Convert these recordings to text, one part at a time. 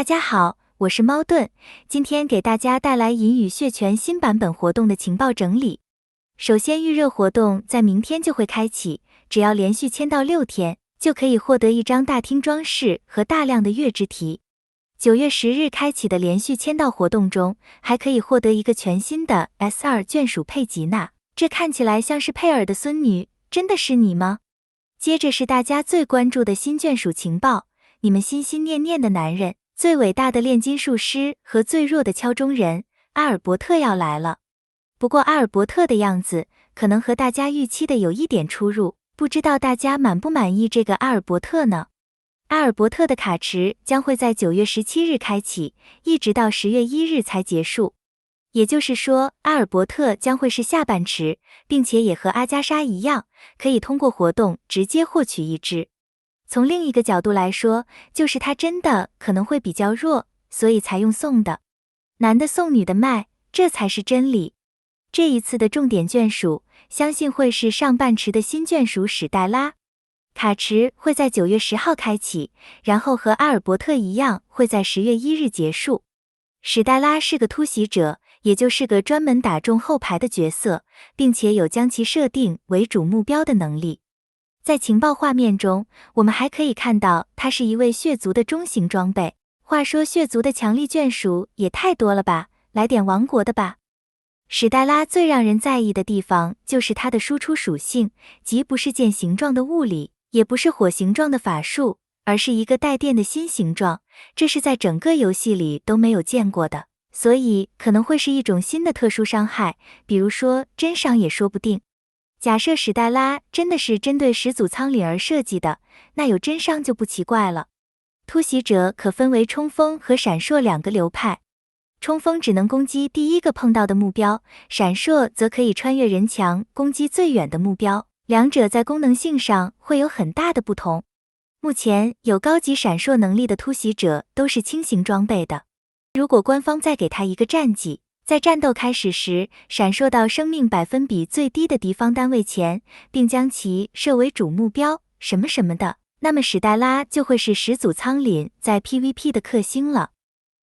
大家好，我是猫盾，今天给大家带来银羽血拳新版本活动的情报整理。首先，预热活动在明天就会开启，只要连续签到6天，就可以获得一张大厅装饰和大量的月之题。9月10日开启的连续签到活动中，还可以获得一个全新的 S2 眷属佩吉娜，这看起来像是佩尔的孙女，真的是你吗？接着是大家最关注的新眷属情报，你们心心念念的男人，最伟大的炼金术师和最弱的敲钟人阿尔伯特要来了。不过阿尔伯特的样子可能和大家预期的有一点出入，不知道大家满不满意这个阿尔伯特呢？阿尔伯特的卡池将会在9月17日开启，一直到10月1日才结束。也就是说，阿尔伯特将会是下半池，并且也和阿加莎一样，可以通过活动直接获取一只。从另一个角度来说，就是他真的可能会比较弱，所以才用送的。男的送女的卖，这才是真理。这一次的重点眷属，相信会是上半池的新眷属史黛拉。卡池会在9月10号开启，然后和阿尔伯特一样，会在10月1日结束。史黛拉是个突袭者，也就是个专门打中后排的角色，并且有将其设定为主目标的能力。在情报画面中，我们还可以看到它是一位血族的中型装备。话说血族的强力眷属也太多了吧，来点王国的吧。史黛拉最让人在意的地方就是它的输出属性，即不是剑形状的物理，也不是火形状的法术，而是一个带电的新形状，这是在整个游戏里都没有见过的，所以可能会是一种新的特殊伤害，比如说真伤也说不定。假设史黛拉真的是针对始祖苍岭而设计的，那有真伤就不奇怪了。突袭者可分为冲锋和闪烁2个流派，冲锋只能攻击第一个碰到的目标，闪烁则可以穿越人墙攻击最远的目标，两者在功能性上会有很大的不同。目前有高级闪烁能力的突袭者都是轻型装备的，如果官方再给他一个战绩，在战斗开始时闪烁到生命百分比最低的敌方单位前，并将其设为主目标什么什么的，那么史黛拉就会是始祖苍岭在 PVP 的克星了。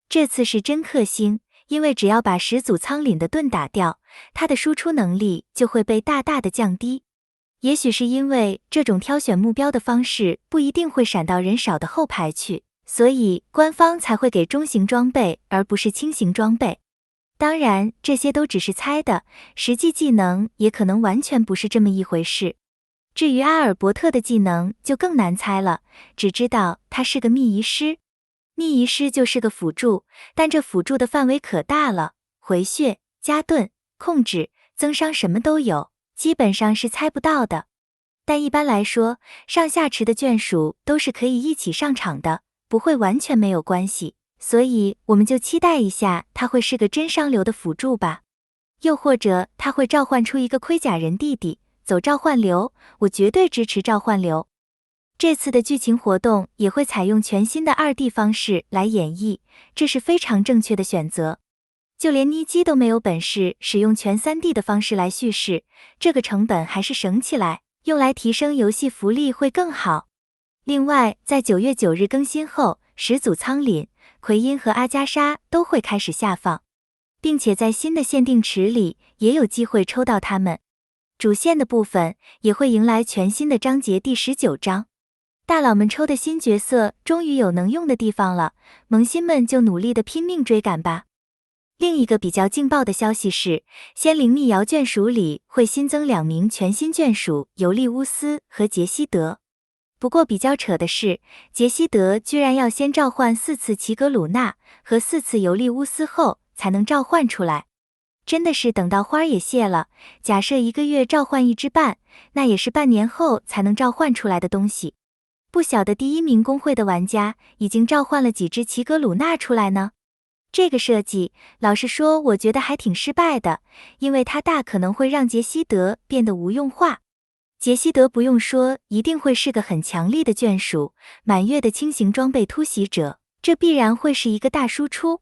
这次是真克星，因为只要把始祖苍岭的盾打掉，它的输出能力就会被大大的降低。也许是因为这种挑选目标的方式不一定会闪到人少的后排去，所以官方才会给中型装备而不是轻型装备。当然，这些都只是猜的，实际技能也可能完全不是这么一回事。至于阿尔伯特的技能就更难猜了，只知道他是个秘仪师。秘仪师就是个辅助，但这辅助的范围可大了，回血、加盾、控制、增伤什么都有，基本上是猜不到的。但一般来说，上下池的眷属都是可以一起上场的，不会完全没有关系。所以我们就期待一下他会是个真伤流的辅助吧，又或者他会召唤出一个盔甲人弟弟，走召唤流，我绝对支持召唤流。这次的剧情活动也会采用全新的2D 方式来演绎，这是非常正确的选择。就连妮基都没有本事使用全 3D 的方式来叙事，这个成本还是省起来，用来提升游戏福利会更好。另外，在9月9日更新后，始祖苍岭、奎因和阿加莎都会开始下放，并且在新的限定池里也有机会抽到他们。主线的部分也会迎来全新的章节第19章。大佬们抽的新角色终于有能用的地方了，萌新们就努力的拼命追赶吧。另一个比较劲爆的消息是，仙灵密瑶眷属里会新增2名全新眷属尤利乌斯和杰西德。不过比较扯的是，杰西德居然要先召唤4次齐格鲁纳和4次尤利乌斯后才能召唤出来，真的是等到花儿也谢了。假设1个月召唤1只半，那也是半年后才能召唤出来的东西。不晓得第1名公会的玩家已经召唤了几只齐格鲁纳出来呢？这个设计，老实说我觉得还挺失败的，因为它大可能会让杰西德变得无用化。杰西德不用说，一定会是个很强力的眷属，满月的轻型装备突袭者，这必然会是一个大输出。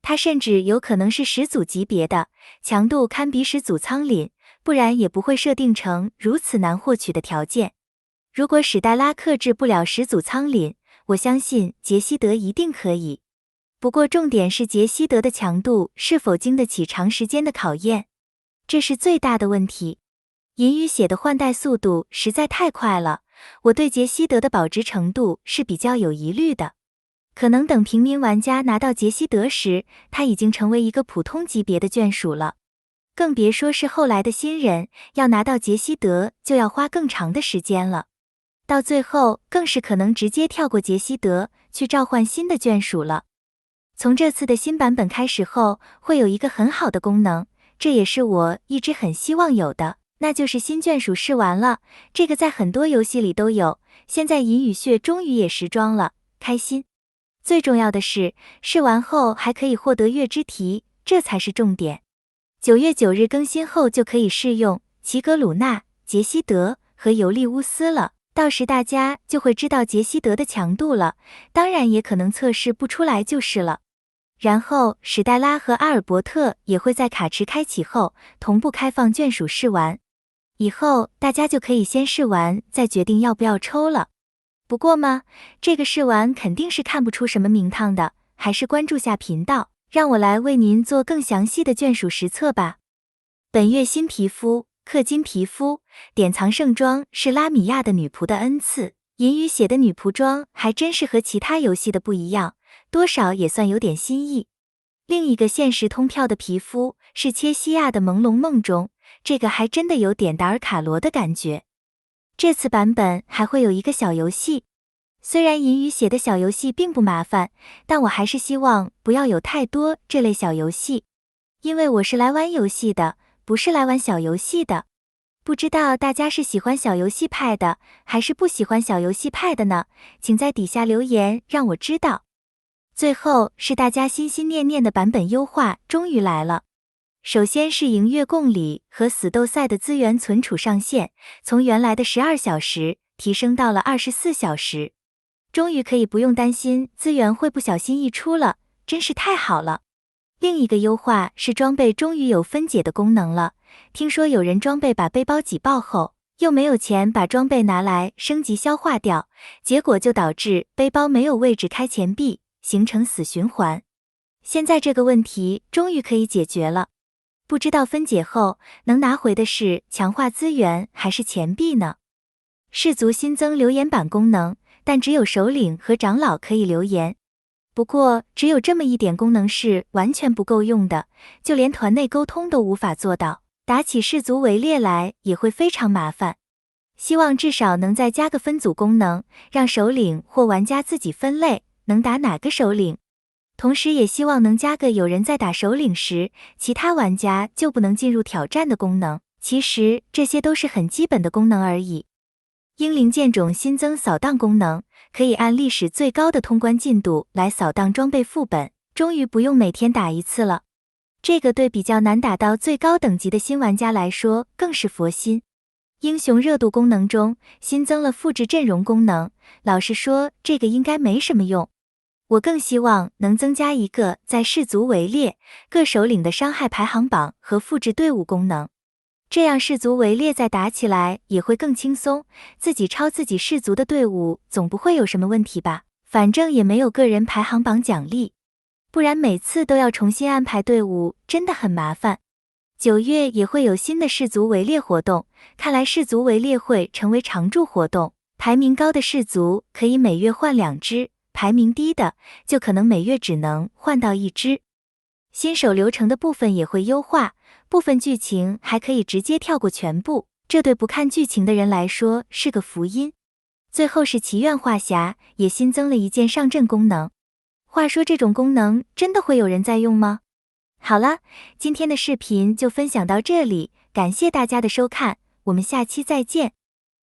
他甚至有可能是始祖级别的，强度堪比始祖苍岭，不然也不会设定成如此难获取的条件。如果史黛拉克制不了始祖苍岭，我相信杰西德一定可以。不过重点是杰西德的强度是否经得起长时间的考验，这是最大的问题。银鱼血的换代速度实在太快了，我对杰西德的保值程度是比较有疑虑的。可能等平民玩家拿到杰西德时，它已经成为一个普通级别的眷属了。更别说是后来的新人，要拿到杰西德就要花更长的时间了。到最后更是可能直接跳过杰西德，去召唤新的眷属了。从这次的新版本开始后，会有一个很好的功能，这也是我一直很希望有的，那就是新眷属试玩了。这个在很多游戏里都有，现在银与血终于也时装了，开心。最重要的是，试完后还可以获得月之题，这才是重点。9月9日更新后就可以试用齐格鲁纳、杰西德和尤利乌斯了，到时大家就会知道杰西德的强度了，当然也可能测试不出来就是了。然后史黛拉和阿尔伯特也会在卡池开启后同步开放眷属试玩，以后大家就可以先试玩再决定要不要抽了。不过嘛，这个试玩肯定是看不出什么名堂的，还是关注下频道，让我来为您做更详细的眷属实测吧。本月新皮肤，氪金皮肤，典藏圣装是拉米亚的女仆的恩赐，银鱼血的女仆装还真是和其他游戏的不一样，多少也算有点新意。另一个限时通票的皮肤是切西亚的朦胧梦中，这个还真的有点达尔卡罗的感觉。这次版本还会有一个小游戏，虽然银鱼血的小游戏并不麻烦，但我还是希望不要有太多这类小游戏，因为我是来玩游戏的，不是来玩小游戏的。不知道大家是喜欢小游戏派的，还是不喜欢小游戏派的呢？请在底下留言让我知道。最后是大家心心念念的版本优化终于来了。首先是营月共理和死斗赛的资源存储上限，从原来的12小时提升到了24小时，终于可以不用担心资源会不小心溢出了，真是太好了。另一个优化是装备终于有分解的功能了，听说有人装备把背包挤爆后，又没有钱把装备拿来升级消化掉，结果就导致背包没有位置开钱币，形成死循环。现在这个问题终于可以解决了。不知道分解后能拿回的是强化资源还是钱币呢？氏族新增留言板功能，但只有首领和长老可以留言。不过只有这么一点功能是完全不够用的，就连团内沟通都无法做到，打起氏族围猎来也会非常麻烦。希望至少能再加个分组功能，让首领或玩家自己分类，能打哪个首领。同时也希望能加个有人在打首领时，其他玩家就不能进入挑战的功能。其实这些都是很基本的功能而已。英灵剑种新增扫荡功能，可以按历史最高的通关进度来扫荡装备副本，终于不用每天打一次了。这个对比较难打到最高等级的新玩家来说更是佛心。英雄热度功能中新增了复制阵容功能，老实说这个应该没什么用。我更希望能增加一个在氏族围猎各首领的伤害排行榜和复制队伍功能，这样氏族围猎再打起来也会更轻松，自己抄自己氏族的队伍总不会有什么问题吧，反正也没有个人排行榜奖励，不然每次都要重新安排队伍真的很麻烦。9月也会有新的氏族围猎活动，看来氏族围猎会成为常驻活动，排名高的氏族可以每月换2只，排名低的就可能每月只能换到1只。新手流程的部分也会优化，部分剧情还可以直接跳过全部，这对不看剧情的人来说是个福音。最后是祈愿话匣，也新增了一键上阵功能。话说这种功能真的会有人在用吗？好了，今天的视频就分享到这里，感谢大家的收看，我们下期再见。